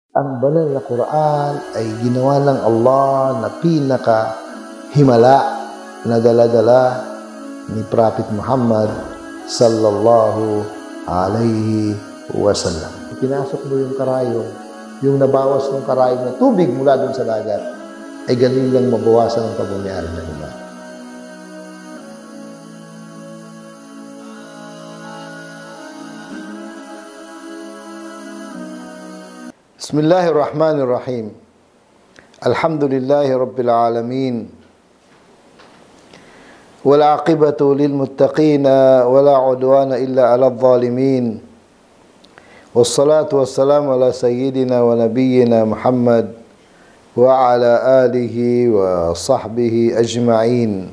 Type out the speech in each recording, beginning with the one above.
Ang banal na Quran ay ginawa ng Allah na pinaka-himala na dala-dala ni Prophet Muhammad sallallahu alayhi wasallam. Pinasok mo yung karayong, yung nabawas ng karayong na tubig mula dun sa dagat, ay ganun lang mabawasan ang pagyayari ng iba. Bismillahirrahmanirrahim. Alhamdulillahi Rabbil Alamin. Wal aqibatu lil muttaqina wala udwana illa 'alal zalimin. Wassalatu wassalamu ala sayyidina wa nabiyyina Muhammad wa ala alihi wa sahbihi ajma'in.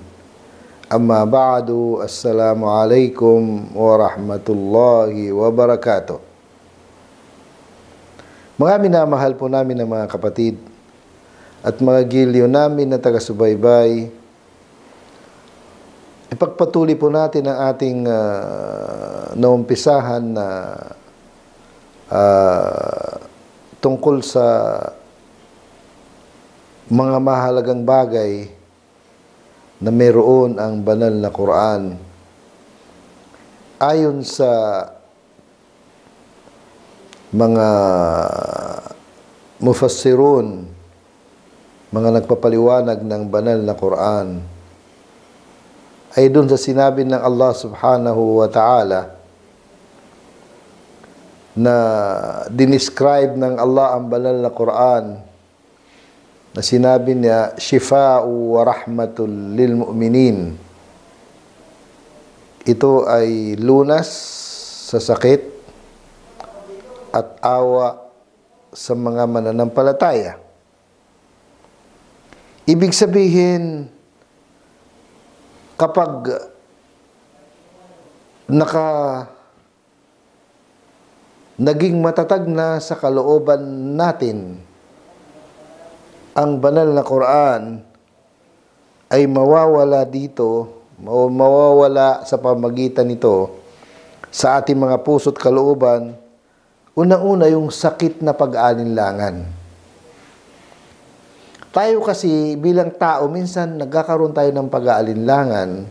Amma ba'du. Assalamu alaikum warahmatullahi wabarakatuh. Mga minamahal po namin ng mga kapatid at mga giliw namin na taga-subaybay, ipagpatuloy po natin ang ating naumpisahan na tungkol sa mga mahalagang bagay na meron ang banal na Quran. Ayon sa mga mufassirun, mga nagpapaliwanag ng banal na Quran, ay dun sa sinabi ng Allah subhanahu wa ta'ala na dinescribe ng Allah ang banal na Quran, na sinabi niya, shifa'u wa rahmatul lil mu'minin. Ito ay lunas sa sakit at awa sa mga mananampalataya. Ibig sabihin, kapag naging matatag na sa kalooban natin ang banal na Quran, ay mawawala dito, mawawala sa pamagitan nito sa ating mga puso't kalooban. Unang-una, yung sakit na pag-aalinlangan. Tayo kasi bilang tao, minsan nagkakaroon tayo ng pag-aalinlangan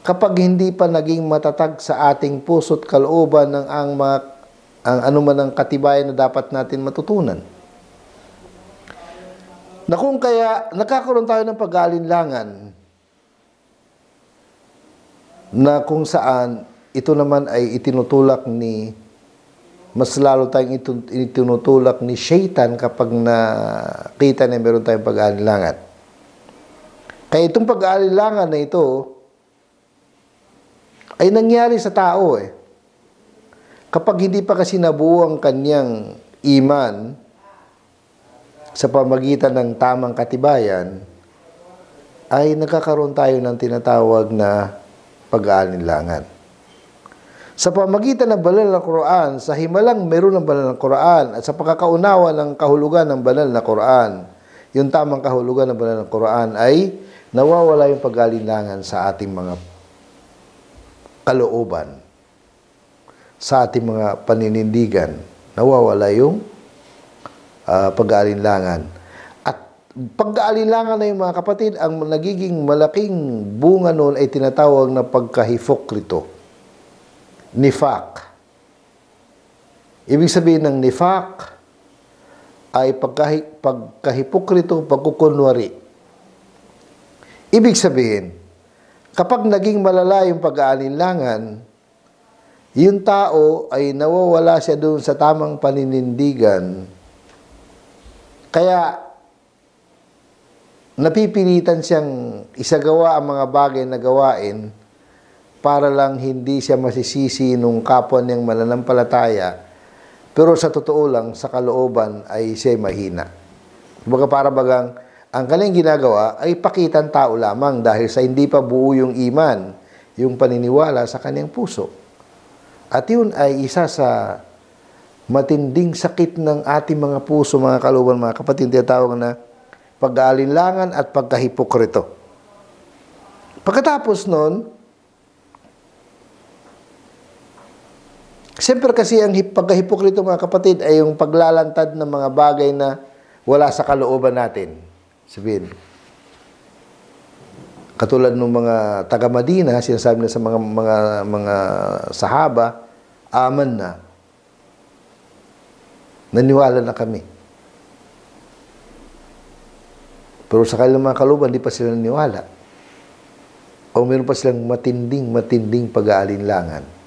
kapag hindi pa naging matatag sa ating puso't kalooban ng ang anuman ang katibayan na dapat natin matutunan. Na kung kaya nagkakaroon tayo ng pag-aalinlangan na kung saan ito naman ay itinutulak mas lalo tayong itinutulak ni Shaitan kapag nakita na meron tayong pag-aalinlangan. Kaya itong pag-aalinlangan na ito ay nangyari sa tao kapag hindi pa kasi nabuo ang kanyang iman sa pamagitan ng tamang katibayan, ay nagkakaroon tayo ng tinatawag na pag-aalinlangan. Sa pamagitan ng banal na Quran, sa himalang meron ng banal na Quran, at sa pagkakaunawa ng kahulugan ng banal na Quran, yung tamang kahulugan ng banal na Quran, ay nawawala yung pag-aalinlangan sa ating mga kalooban, sa ating mga paninindigan. Nawawala yung pag-aalinlangan. At pag-aalinlangan na yung mga kapatid, ang nagiging malaking bunga noon ay tinatawag na pagkahipokrito. Nifaq. Ibig sabihin ng nifaq ay pagkahipokrito, pagkukunwari. Ibig sabihin, kapag naging malala yung pag-aalinlangan, yung tao ay nawawala siya doon sa tamang paninindigan. Kaya napipilitan siyang isagawa ang mga bagay na gawain para lang hindi siya masisisi nung kapwa niyang mananampalataya, pero sa totoo lang, sa kalooban ay siya mahina. Kumbaga para bagang ang kanyang ginagawa ay pakitan tao lamang dahil sa hindi pa buo yung iman, yung paniniwala sa kanyang puso. At yun ay isa sa matinding sakit ng ating mga puso, mga kalooban, mga kapatid, tinatawag na pag-aalinlangan at pagkahipokrito. Pagkatapos nun, Siyempre kasi ang pagkahipokrito mga kapatid ay yung paglalantad ng mga bagay na wala sa kalooban natin. Sabihin, katulad ng mga taga-Madina, sinasabi na sa mga sahaba, aman na. Naniwala na kami. Pero sa kanilang mga kalooban, di pa sila naniwala. O meron pa silang matinding pag-aalinlangan.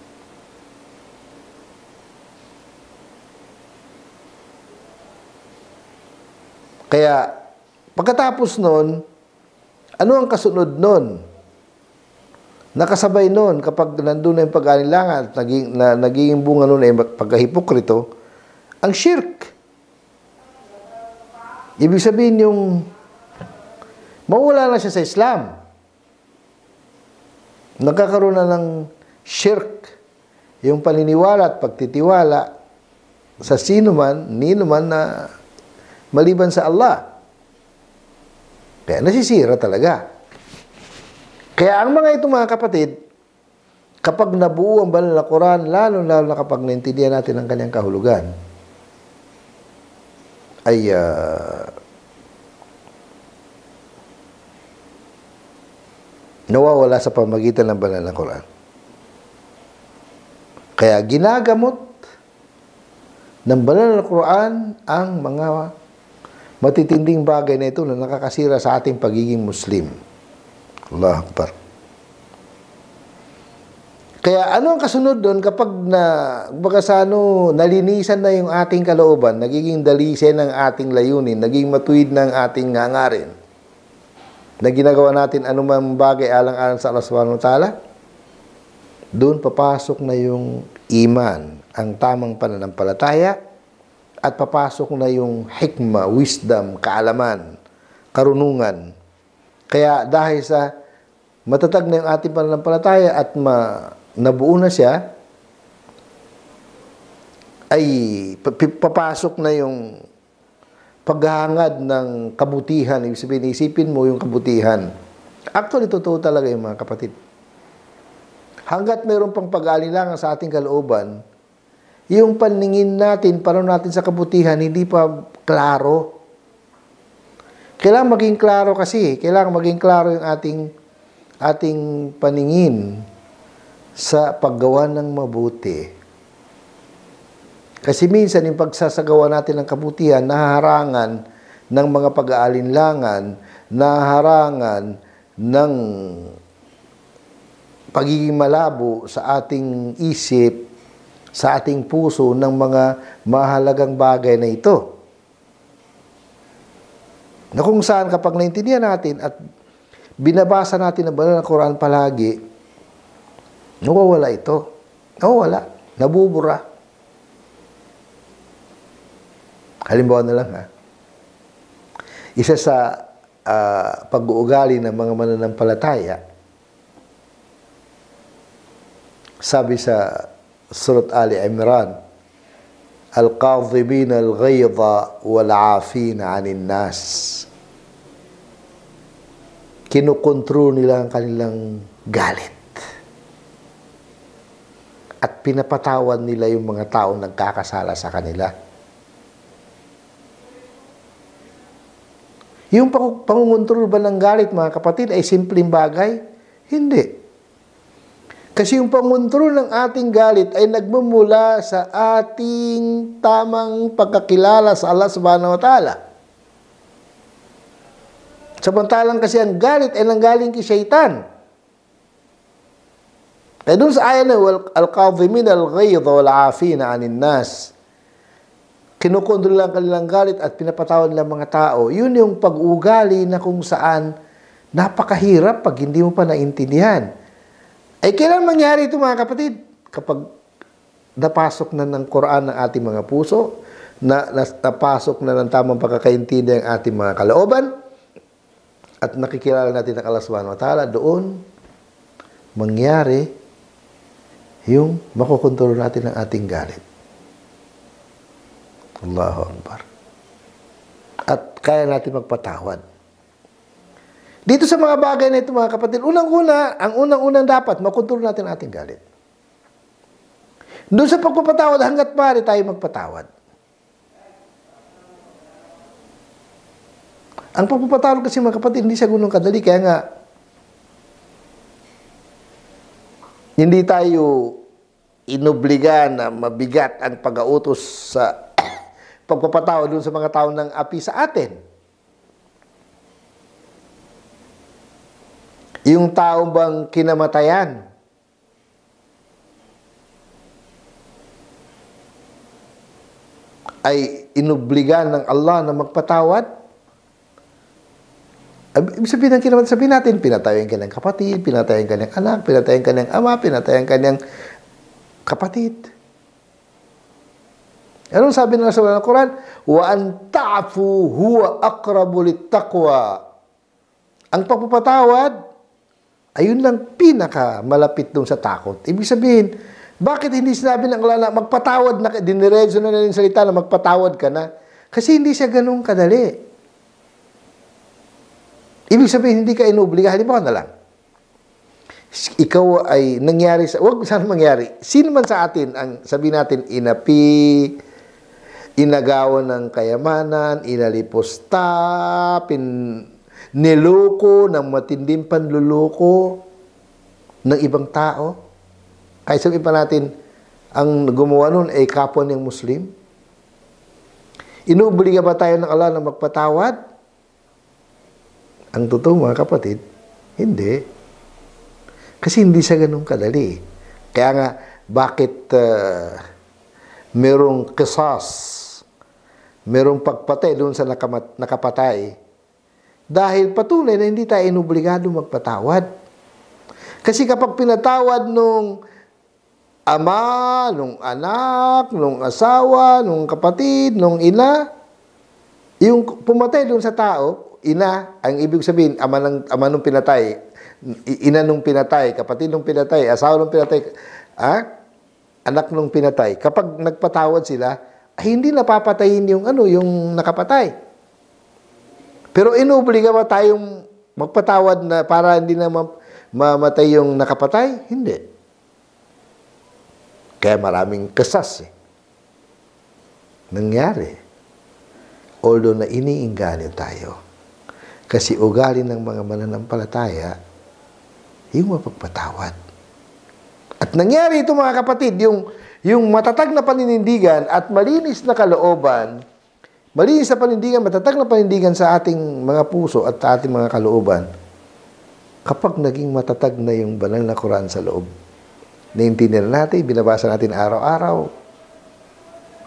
Kaya, pagkatapos nun, ano ang kasunod nun? Nakasabay nun, kapag nandun na yung pag-aalinlangan at naging bunga nun ay pagkahipokrito, ang shirk. Ibig sabihin yung mawala na siya sa Islam. Nagkakaroon na ng shirk, yung paniniwala at pagtitiwala sa sino man, nino man na maliban sa Allah. Kaya nasisira talaga. Kaya ang mga ito mga kapatid, kapag nabuo ang banal na Quran, lalo na kapag naintindihan natin ang kanyang kahulugan, ay nawawala sa pamagitan ng banal na Quran. Kaya ginagamot ng banal na Quran ang mga matitinding bagay na ito na nakakasira sa ating pagiging Muslim. Allahu Akbar. Kaya ano ang kasunod doon kapag nalinisan na yung ating kalooban, nagiging dalisay ng ating layunin, naging matuwid ng ating hangarin, na ginagawa natin anumang bagay alang-alang sa Allah Subhanahu wa Ta'ala, doon papasok na yung iman, ang tamang pananampalataya, at papasok na yung hikma, wisdom, kaalaman, karunungan. Kaya dahil sa matatag na yung ating pananampalataya at nabuo na siya, ay papasok na yung paghahangad ng kabutihan. Ibig sabihin, isipin mo yung kabutihan. Actually, totoo talaga yung mga kapatid. Hanggat mayroon pang pag-aalinlangan sa ating kalooban, yung paningin natin, panahon natin sa kabutihan, hindi pa klaro. Kailangan maging klaro kasi. Kailangan maging klaro yung ating paningin sa paggawa ng mabuti. Kasi minsan, yung pagsasagawa natin ng kabutihan, nahaharangan ng mga pag-aalinlangan, nahaharangan ng pagiging malabo sa ating isip, sa ating puso ng mga mahalagang bagay na ito. Na kung saan kapag naintindihan natin at binabasa natin ang banal na Quran palagi, nawawala ito. Nawawala. Nabubura. Halimbawa na lang isa sa pag-uugali ng mga mananampalataya, sabi sa Surat Ali Imran, Al-Qadhibin al-Ghayda wal-Afina anin nas. Kinukontrol nila ang kanilang galit. At pinapatawan nila yung mga taong nagkakasala sa kanila. Yung pangungontrol ba ng galit, mga kapatid, ay simpleng bagay? Hindi. Kasi yung pangontrol ng ating galit ay nagmumula sa ating tamang pagkakilala sa Allah Subhanahu wa Ta'ala. Samantalang kasi ang galit ay nanggaling kay Shaitan. Kaya doon sa ayan na, Al-Qadhimin al-Ghayda wal-Afina anin nas, kinukontrol lang kanilang galit at pinapatawan nilang mga tao. Yun yung pag-ugali na kung saan napakahirap pag hindi mo pa naintindihan. Ay kailan mangyari ito mga kapatid? Kapag napasok na ng Quran ng ating mga puso, napasok na ng tamang pagkakaintindi ang ating mga kalooban, at nakikilala natin ang Allah Subhanahu wa Ta'ala, doon mangyari yung makokontrol natin ang ating galit. Allahu Akbar. At kaya natin magpatawad. Dito sa mga bagay na ito mga kapatid, ang unang-unang dapat, makontrol natin ang ating galit. Doon sa pagpapatawad, hanggat maaari tayo magpatawad. Ang pagpapatawad kasi mga kapatid, hindi siya ganun kadali. Kaya nga, hindi tayo inobliga na mabigat ang pag-autos sa pagpapatawad doon sa mga tao ng api sa atin. Yung tao bang kinamatayan, ay inobliga ng Allah na magpatawad? Ibig sabihin ng kinamatayan, sabihin natin, pinatayan kanyang kapatid, pinatayan kanyang anak, pinatayan kanyang ama, pinatayan kanyang kapatid. Anong sabi ng Rasul ng Quran? Wa an ta'fu huwa aqrabu lit-taqwa. Ang pagpapatawad, ayun lang pinaka malapit dun sa takot. Ibig sabihin, bakit hindi sinabi ng Allah na magpatawad na, diniretso na yung salita na magpatawad ka na? Kasi hindi siya ganun kadali. Ibig sabihin, hindi ka inobliga. Halimbawa na lang, ikaw ay nangyari sa, wag sana mangyari, sino man sa atin ang sabihin natin inapi, inagawan ng kayamanan, inalipusta, niloko ng matinding panluloko ng ibang tao. Kaya sabihin pa natin, ang gumawa nun ay kapwa niyang Muslim. Inuobliga ba tayo ng Allah na magpatawad? Ang totoo mga kapatid, hindi. Kasi hindi siya ganun kadali. Kaya nga, bakit merong qisas, merong pagpatay doon sa nakapatay? Dahil patunay na hindi tayo inobligado magpatawad. Kasi kapag pinatawad nung ama, nung anak, nung asawa, nung kapatid, nung ina, yung pumatay doon sa tao, ina, ang ibig sabihin, ama nung pinatay, ina nung pinatay, kapatid nung pinatay, asawa nung pinatay, anak nung pinatay. Kapag nagpatawad sila, ay hindi napapatayin yung yung nakapatay. Pero inobliga ba tayong magpatawad na para hindi na mamatay yung nakapatay? Hindi. Kaya maraming kasas nangyari. Although na iniinganyo tayo. Kasi ugali ng mga mananampalataya, yung mapagpatawad. At nangyari ito mga kapatid, yung matatag na paninindigan at malinis na kalooban, malinis na panindigan, matatag na panindigan sa ating mga puso at sa ating mga kalooban, kapag naging matatag na yung banal na Quran sa loob, naintindihan natin, binabasa natin araw-araw,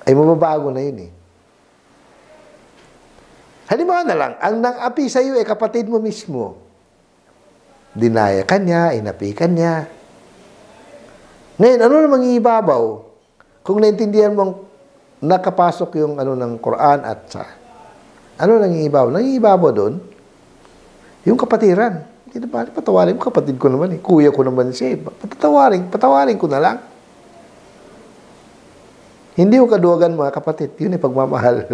ay mababago na yun eh. Halimbawa na lang, ang nang-api sa iyo ay kapatid mo mismo. Dinaya ka niya, inapi ka niya. Ngayon, ano namang iibabaw? Kung naintindihan mong nakapasok yung ng Quran at sa ano nang iibabaw? Nang iibabaw doon, yung kapatiran. Hindi na pala, patawarin ko, kapatid ko naman eh. Kuya ko naman siya eh. Patawarin ko na lang. Hindi ko kaduwagan mga kapatid. Yun ay pagmamahal.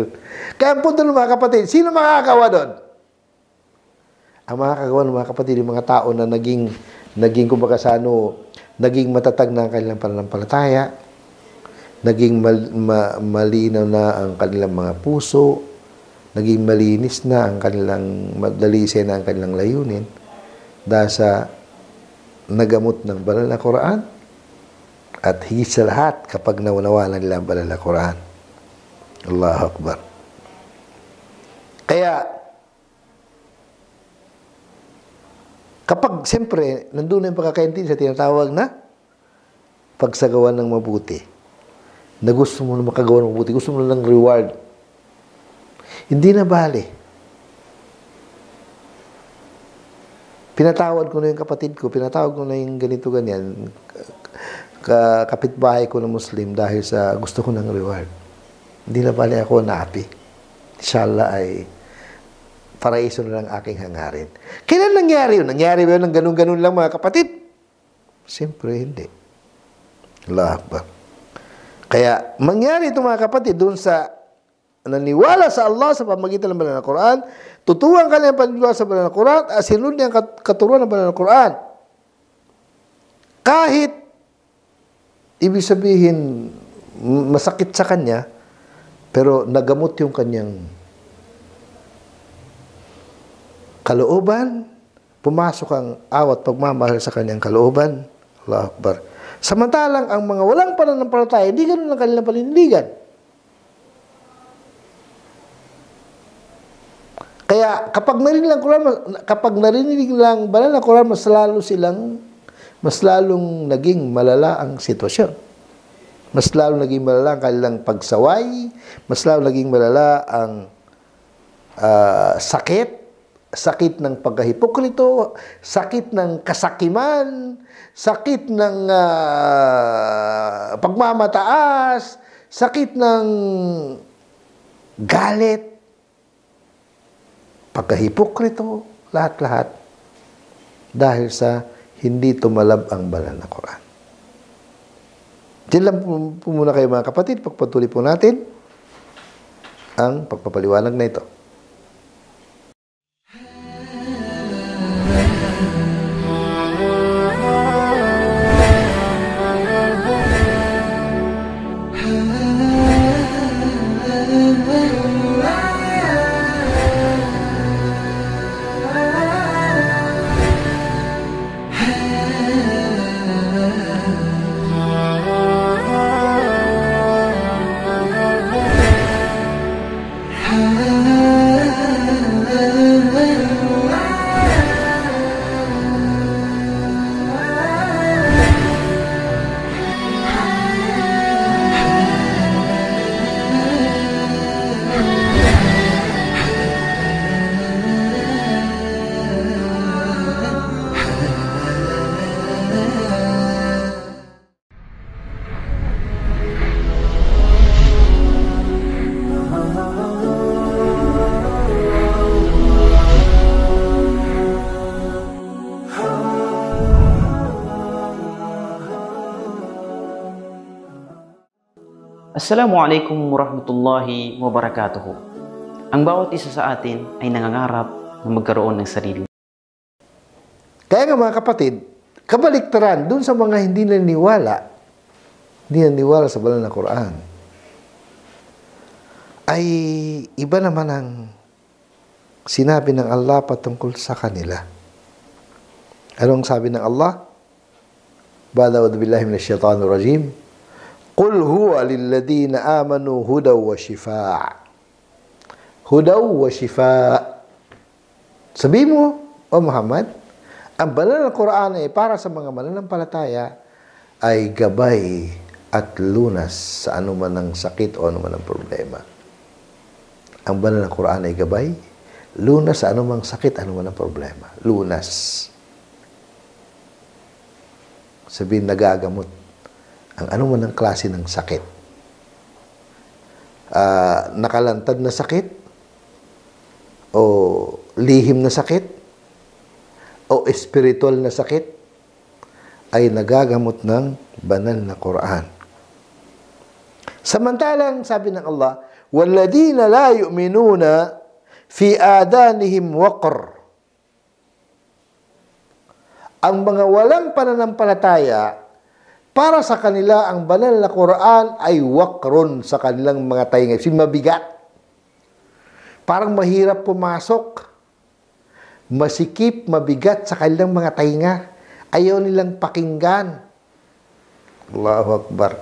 Kaya ang punto ng mga kapatid, sino makakagawa doon? Ang makakagawa ng mga kapatid, yung mga tao na naging kumbaga sa naging matatag na ang kanilang pananampalataya, naging malinaw na ang kanilang mga puso, naging malinis na ang kanilang, madalisay na ang kanilang layunin, dahil sa nagamot ng banal na Quran, at higit sa lahat kapag naunawalan nila ang banal na Quran. Allahu Akbar. Kaya, kapag siyempre, nandun na yung pagkakaintin sa tinatawag na pagsagawa ng mabuti, na gusto mo na makagawa ng mabuti, gusto mo na ng reward, hindi na bali. Pinatawad ko na yung kapatid ko, pinatawad ko na yung ganito, ganyan, kapitbahay ko na Muslim dahil sa gusto ko ng reward. Hindi na bali ako naapi. Inshallah ay paraiso na lang aking hangarin. Kailan nangyari yun? Nangyari ba yun ng ganun-ganun lang mga kapatid? Siyempre hindi. Allahu Akbar. Kaya mangyari ito mga kapatid doon sa naniwala sa Allah sa pamagitan ng banal na Quran, tutuwang ka ng paniniwala sa banal na Quran at sinunod niya ang katuruan ng banal na Quran. Kahit ibig sabihin, masakit sa kanya, pero nagamot yung kanyang kalooban, pumasok ang awat pagmamahal sa kanyang kalooban. Allahu Akbar. Samantalang ang mga walang pananampalataya, hindi ganun ang kanilang panindigan. Kaya kapag narinig lang banal na Quran, mas lalong naging malala ang sitwasyon. Mas lalong naging malala ang kanilang pagsaway, mas lalong naging malala ang sakit ng pagkahipokrito, sakit ng kasakiman, sakit ng pagmamataas, sakit ng galit, pagkahipokrito, lahat-lahat dahil sa hindi tumalab ang banal na Quran. Diyan lang po muna kayo mga kapatid, pagpatuloy po natin ang pagpapaliwanag na ito. Assalamualaikum warahmatullahi wabarakatuh. Ang bawat isa sa atin ay nangangarap na magkaroon ng sarili. Kaya nga mga kapatid, kabaliktaran dun sa mga hindi naniniwala sa banal na Quran, ay iba naman ang sinabi ng Allah patungkol sa kanila. Anong sabi ng Allah? Ba'da billahi minasyaitanir rajim. Qul huwa lilladina amanu hudaw wa shifaa. Hudaw wa shifaa. Sabi mo, O Muhammad, ang banal na Quran ay para sa mga mananampalataya ay gabay at lunas sa anuman ng sakit o anuman ng problema. Ang banal na Quran ay gabay, lunas sa anumang sakit, anuman ng problema. Lunas. Sabihin, nagagamot ang anuman ng klase ng sakit. Nakalantad na sakit, o lihim na sakit, o espiritual na sakit, ay nagagamot ng banal na Quran. Samantalang, sabi ng Allah, وَالَّذِينَ لَا يُؤْمِنُونَ فِي آذَانِهِمْ وَقْرٌ. Ang mga walang pananampalataya, para sa kanila, ang banal na Quran ay wakrun sa kanilang mga tainga. Mabigat. Parang mahirap pumasok. Masikip, mabigat sa kanilang mga tainga. Ayaw nilang pakinggan. Allahu Akbar.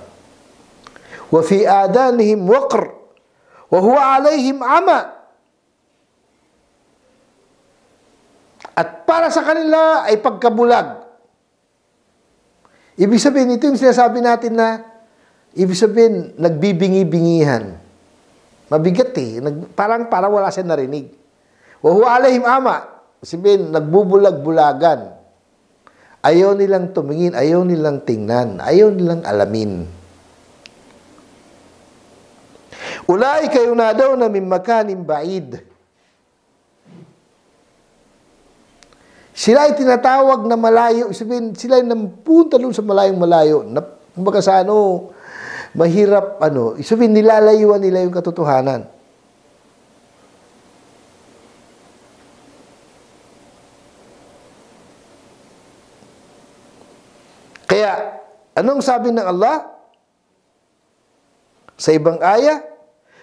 Wa fi adanihim waqr. Wa huwa alayhim ama. At para sa kanila ay pagkabulag. Ibig sabihin, ito yung sinasabi natin na, ibig sabihin, nagbibingi-bingihan. Mabigat eh. Parang wala siya narinig. Wa huwa alayhim ama. Sabihin, nagbubulag-bulagan. Ayaw nilang tumingin, ayaw nilang tingnan, ayaw nilang alamin. Ulaika yunadawna min makanin ba'id. Sila ay tinatawag na malayo. Sabihin, sila ay napunta doon sa malayong-malayo. Kumbaga sa mahirap, sabihin, nilalayuan nila yung katotohanan. Kaya, anong sabi ng Allah? Sa ibang aya,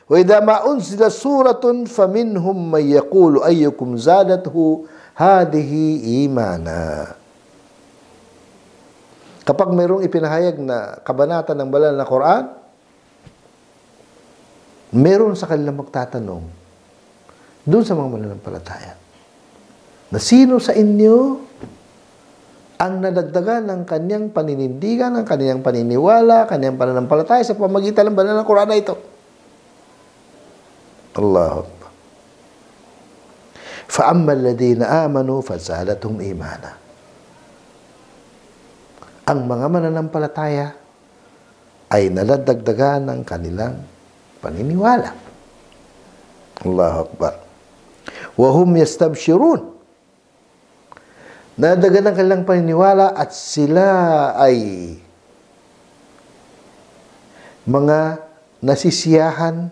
wa idza ma unzila suratun faminhum may yaqulu ayyukum zadathu hadhihi imana. Kapag mayroong ipinahayag na kabanata ng banal na Quran, meron sa kanila magtatanong doon sa mga mananampalataya na sino sa inyo ang nadagdagan ng kanyang paninindigan, ng kanyang paniniwala, kanyang pananampalataya sa pamagitan ng banal na Quran na ito. Allahu Akbar. فَأَمَّا الَّذِينَ آمَنُوا فَزَادَتْهُمْ إِيمَانًا. Ang mga mananampalataya ay naladagdagan ng kanilang paniniwala. Allahu Akbar. وَهُمْ يَسْتَبْشِرُونَ. Nadagdagan ng kanilang paniniwala at sila ay mga nasisiyahan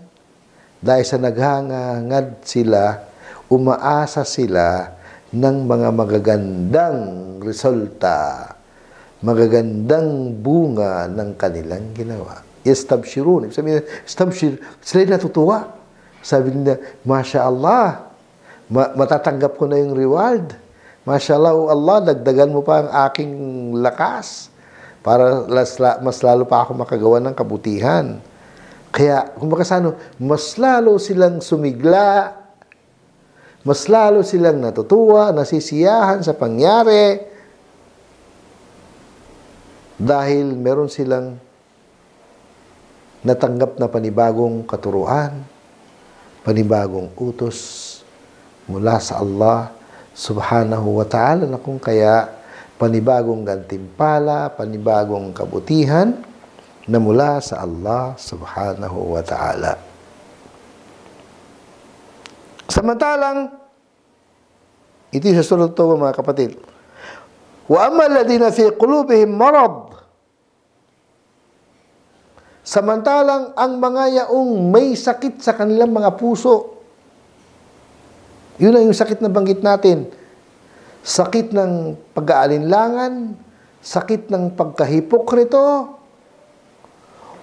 dahil sa naghangad sila, umaasa sila ng mga magagandang resulta, magagandang bunga ng kanilang ginawa. Yastabshirun. Sabi nila, stabshir, sila natutuwa. Sabi nila, Masya Allah, matatanggap ko na yung reward. Masya Allah, oh Allah, dagdagan mo pa ang aking lakas para mas lalo pa ako makagawa ng kabutihan. Kaya, kung makasano, mas lalo silang sumigla, mas lalo silang natutuwa, nasisiyahan sa pangyari dahil meron silang natanggap na panibagong katuruan, panibagong utos mula sa Allah subhanahu wa ta'ala, na kung kaya panibagong gantimpala, panibagong kabutihan na mula sa Allah subhanahu wa ta'ala. Samantalang, ito sa sunod to mga kapatid. Wa amma alladhina fi qulubihim marad. Samantalang ang mga yaong may sakit sa kanilang mga puso, yun ang yung sakit na banggit natin. Sakit ng pag-aalinlangan, sakit ng pagkahipokrito,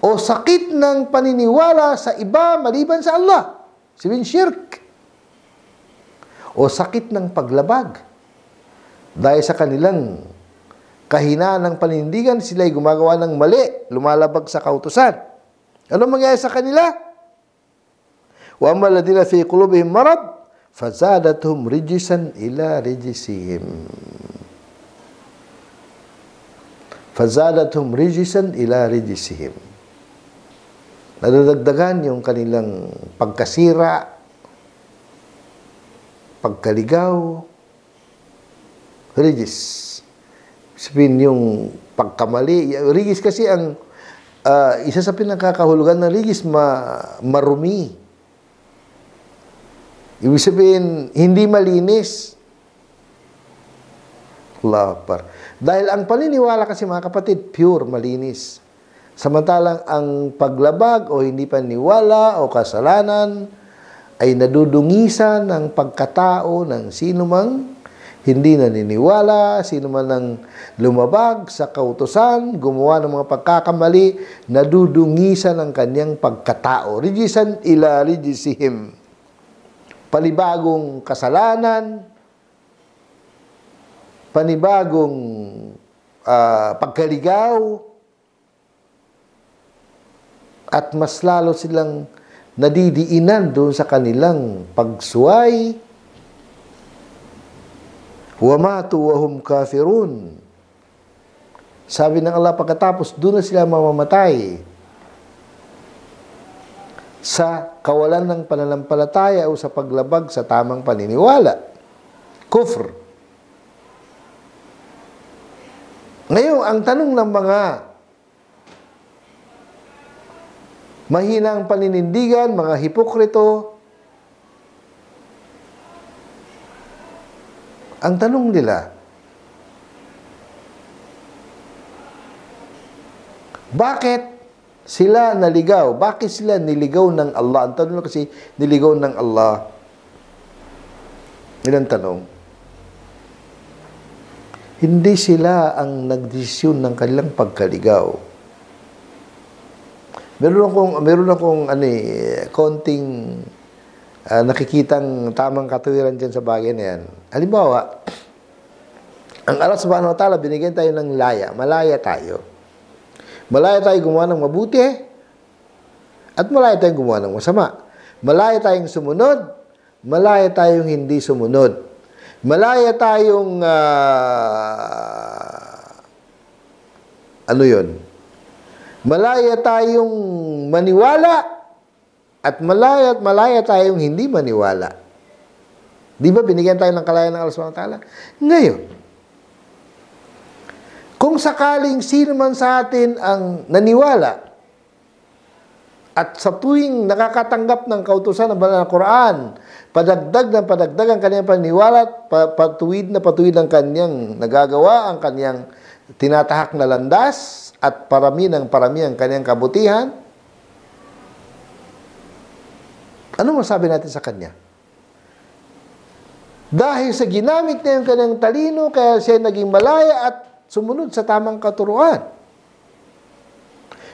o sakit ng paniniwala sa iba maliban sa Allah, sabihin shirk, o sakit ng paglabag dahil sa kanilang kahinaan ng paninindigan, sila'y gumagawa ng mali, lumalabag sa kautusan. Ano mangyayari sa kanila? Wa amma alladhina fi qulubihim marad fazadathum rijsan ila rijsihim. Fazadathum rijsan ila rijsihim. Nadadagdagan yung kanilang pagkasira, pagkaligaw, rijis. Sabihin yung pagkamali. Rijis kasi ang isa sa pinakakahulugan ng rijis, marumi. Ibig sabihin, hindi malinis. Allahu Akbar. Dahil ang paniniwala kasi mga kapatid, pure, malinis. Samantalang ang paglabag o hindi paniniwala o kasalanan ay nadudungisan ng pagkatao ng sinumang hindi naniniwala, sino man ang lumabag sa kautusan, gumawa ng mga pagkakamali, nadudungisan ang kanyang pagkatao. Rijisan ila rijisihim. Panibagong kasalanan, panibagong pagkaligaw, at mas lalo silang nadidiinan doon sa kanilang pagsuway. Wa matu wa hum kafirun. Sabi ng Allah, pagkatapos doon na sila mamamatay sa kawalan ng pananampalataya o sa paglabag sa tamang paniniwala. Kufr. Ngayon, ang tanong ng mga mahinang paninindigan, mga hipokrito, ang tanong nila, bakit sila naligaw? Bakit sila niligaw ng Allah? Ang tanong kasi, niligaw ng Allah. Ilang tanong. Hindi sila ang nagdesisyon ng kanilang pagkaligaw. Meron akong konting nakikitang tamang katuwiran dyan sa bagay na yan. Halimbawa, ang Allah subhanahu wa ta'ala, binigyan tayo ng laya. Malaya tayo. Malaya tayo gumawa ng mabuti, at malaya tayong gumawa ng masama. Malaya tayong sumunod, malaya tayong hindi sumunod. Malaya tayong malaya tayong maniwala, at malaya tayong hindi maniwala. Di ba binigyan tayo ng kalayaan ng Allah subhanahu wa ta'ala? Ngayon, kung sakaling sino man sa atin ang naniwala at sa tuwing nakakatanggap ng kautusan ng banal na Quran, padagdag ang kanyang paniwala at patuwid ang kanyang nagagawa, ang kanyang tinatahak na landas, at parami ang kanyang kabutihan, ano masabi natin sa kanya? Dahil sa ginamit niya yung kanyang talino, kaya siya naging malaya at sumunod sa tamang katuruan.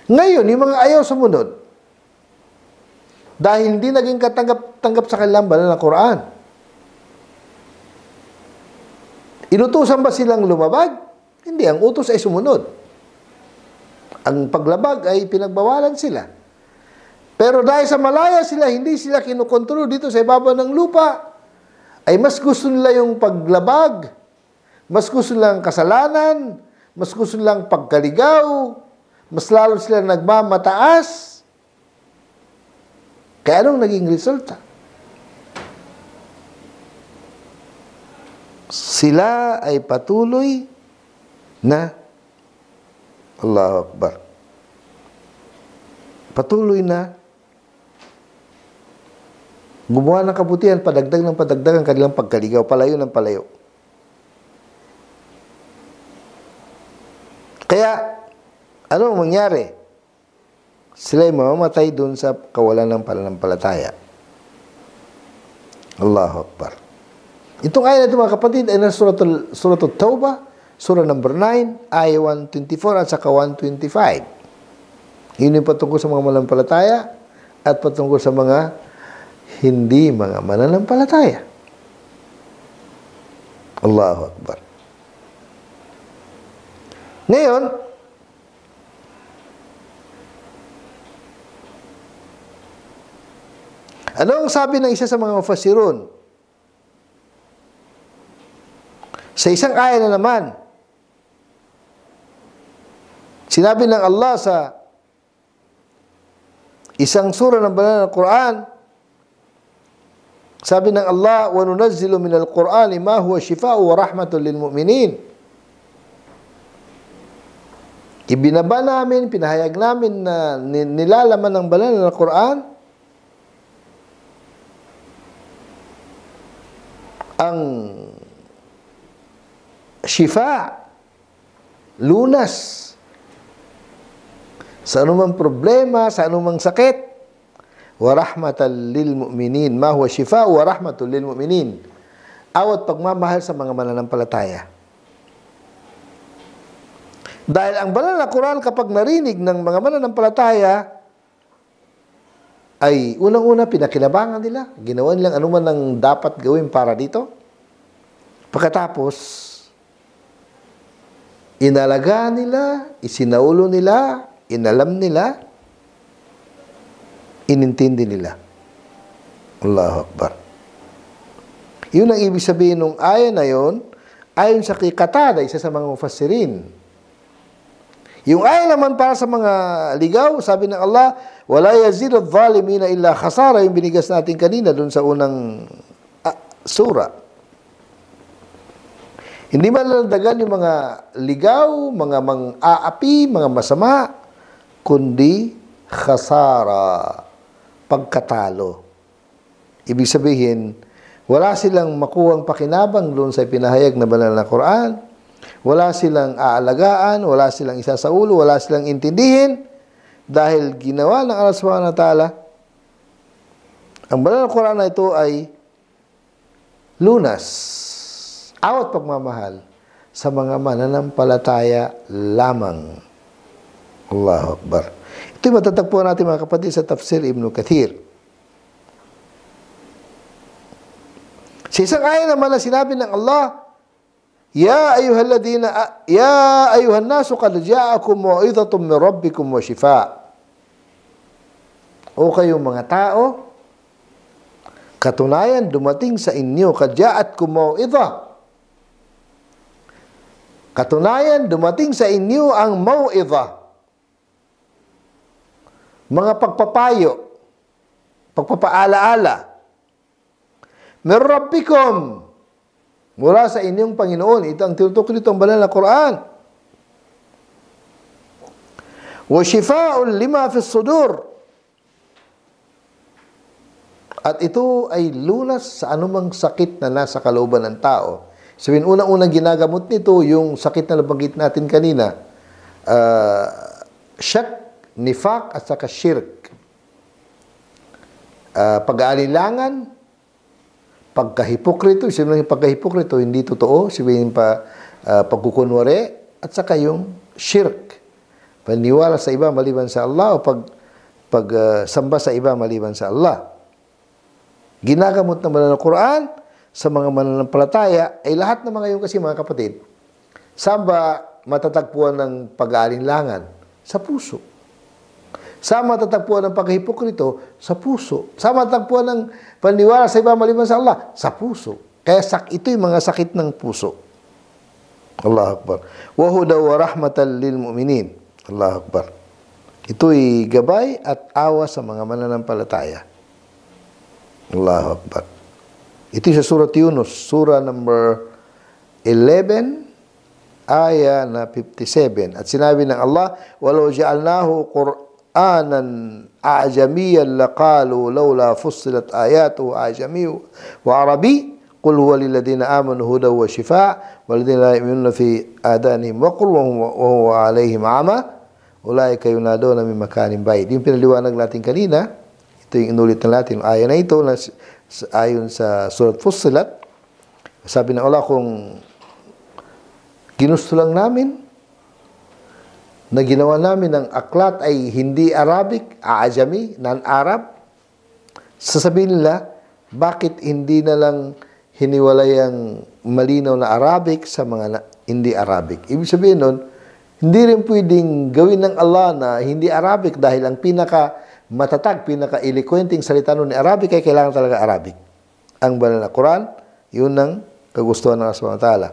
Ngayon, yung mga ayaw sumunod, dahil hindi naging katanggap sa kanilang banal na Quran, inutusan ba silang lumabag? Hindi, ang utos ay sumunod. Ang paglabag ay pinagbawalan sila. Pero dahil sa malaya sila, hindi sila kinukontrol dito sa ibabaw ng lupa, ay mas gusto nila yung paglabag, mas gusto nilang kasalanan, mas gusto nilang pagkaligaw, mas lalo sila nagmamataas. Kaya anong naging resulta? Sila ay patuloy na Allahu Akbar. Patuloy na gumawa ng kabutihan, padagdag ang kanilang pagkaligaw, palayo ng palayo. Kaya, ano ang mangyari? Sila ay mamamatay dun sa kawalan ng pananampalataya. Allahu Akbar. Itong ayat na ito, mga kapatid, ay na Suratul Tawbah, Surah number 9, ayat 124 at saka 125. Yun yung patungkol sa mga mananampalataya at patungkol sa mga hindi mga mananampalataya. Allahu Akbar. Ngayon, ano ang sabi ng isa sa mga mufassirun? Sa isang aya na naman, sinabi ng Allah sa isang surah ng banal na Quran, sabi ng Allah, وَنُنَزِّلُ مِنَ الْقُرْآنِ مَا هُوَ شِفَاءٌ وَرَحْمَةٌ لِلْمُؤْمِنِينَ. Ibinaba namin, pinahayag namin na nilalaman ng banal na Quran ang shifa, lunas sa anumang problema, sa anumang sakit. Wa rahmatan lil mu'minin, ma huwa shifa wa rahmatul lil mu'minin. Awat pagmamahal sa mga mananampalataya. Dahil ang banal na Quran, kapag narinig ng mga mananampalataya, ay unang-una pinakinabangan nila, ginawa nilang anuman ang dapat gawin para dito. Pagkatapos, inalaga nila, isinaulo nila, inalam nila, inintindi nila. Allahu Akbar. Yun ang ibig sabihin ng aya na yun, ayon sa kay Qatada, isa sa mga mufassirin. Yung aya naman para sa mga ligaw, sabi ng Allah, wala yazidu adh-dhalimina illa khasara, yung binigas natin kanina dun sa unang sura. Hindi malalagdagan yung mga ligaw, mga mang-aapi, mga masama, kundi khasara, pagkatalo. Ibig sabihin, wala silang makuhang pakinabang doon sa pinahayag na banal na Quran, wala silang aalagaan, wala silang isasaulo, wala silang intindihin, dahil ginawa ng Allah subhanahu wa ta'ala, ang banal na Quran na ito ay lunas, awat pagmamahal sa mga mananampalataya lamang. Allahu Akbar. Ito'y matatagpuan natin mga kapatid sa tafsir Ibn Kathir. Sa isang aya naman na sinabi ng Allah, Ya ayuhan nasu qad ja'akum mau'izatun min rabbikum wa shifa. O kayong mga tao, katunayan dumating sa inyo, qad ja'atkum mau'izah. Katunayan dumating sa inyo ang mau'izah. Mga pagpapayo, pagpapaalaala. Min rabbikum, mula sa inyong Panginoon. Ito ang tinutukoy dito ang banal na Quran. Wa shifaa'un lima fis sudur. At ito ay lunas sa anumang sakit na nasa kalooban ng tao. Sabihin, unang-unang ginagamot nito, yung sakit na nabanggit natin kanina, syak, nifaq, at saka shirk. Pag-aalilangan, pagkahipokrito, sabihin yung pagkahipokrito, hindi totoo, sabihin pagkukunwari, at saka yung shirk. Paniwala sa iba maliban sa Allah, o pagsamba sa iba maliban sa Allah. Ginagamot ng banal na Quran sa mga mananampalataya ay lahat ng mga yun kasi mga kapatid. Saan ba matatagpuan ng pag-aalinlangan? Sa puso. Saan matatagpuan ng paghipokrito? Sa puso. Saan matatagpuan ng paniwala sa iba maliban sa Allah? Sa puso. Kaya ito'y mga sakit ng puso. Allahu Akbar. Wa hudaw wa rahmatan lil mu'minin. Allahu Akbar. Ito'y gabay at awa sa mga mananampalataya. Allahu Akbar. Ito sa Surat Yunus, Surah number 11, aya na 57. At sinabi ng Allah, walau ja'alnahu Qur'anan a'jamiyan laqalu lawla fussilat ayatuhu a'jamiyyu wa arabi qul huwa lilladheena amanu hudaw wa shifaa' walladheena la yu'minuna fi adanihim wa qul wa huwa 'alaihim 'ama ulaika yunaduna min makanin ba'id. Yung pinaliwanag natin kanina, ito yung inulit na natin. Aya na ito, ayon sa Surat Fussilat, sabi ng Allah, kung ginusto lang namin na ginawa namin ng aklat ay hindi Arabic, Aajami, non-Arab, sasabihin nila, bakit hindi na lang hiniwalay ang malinaw na Arabic sa mga hindi Arabic? Ibig sabihin nun, hindi rin pwedeng gawin ng Allah na hindi Arabic dahil ang pinaka-matatag, pinaka-eloquenting salita nun ni Arabic ay kailangan talaga Arabic. Ang banal na Quran, yun ang kagustuhan ng Allah subhanahu wa ta'ala.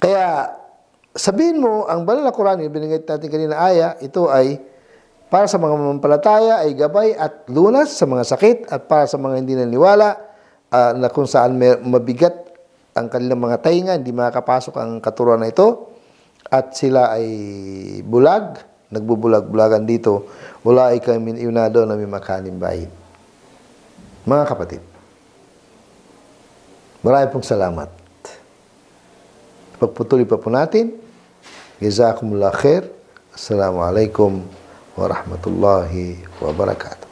Kaya, sabihin mo, ang banal na Quran, yung binigay natin kanina aya, ito ay para sa mga mamampalataya, ay gabay at lunas sa mga sakit, at para sa mga hindi naniwala, na kung saan mabigat ang kanilang mga tainga, hindi makakapasok ang katuruan na ito, at sila ay bulag, nagbubulag-bulagan dito, ulaika min yunado na may makanin bahid. Mga kapatid, marami pong salamat. Pagputuloy pa po natin. Jazakumullah khair. Assalamualaikum warahmatullahi wabarakatuh.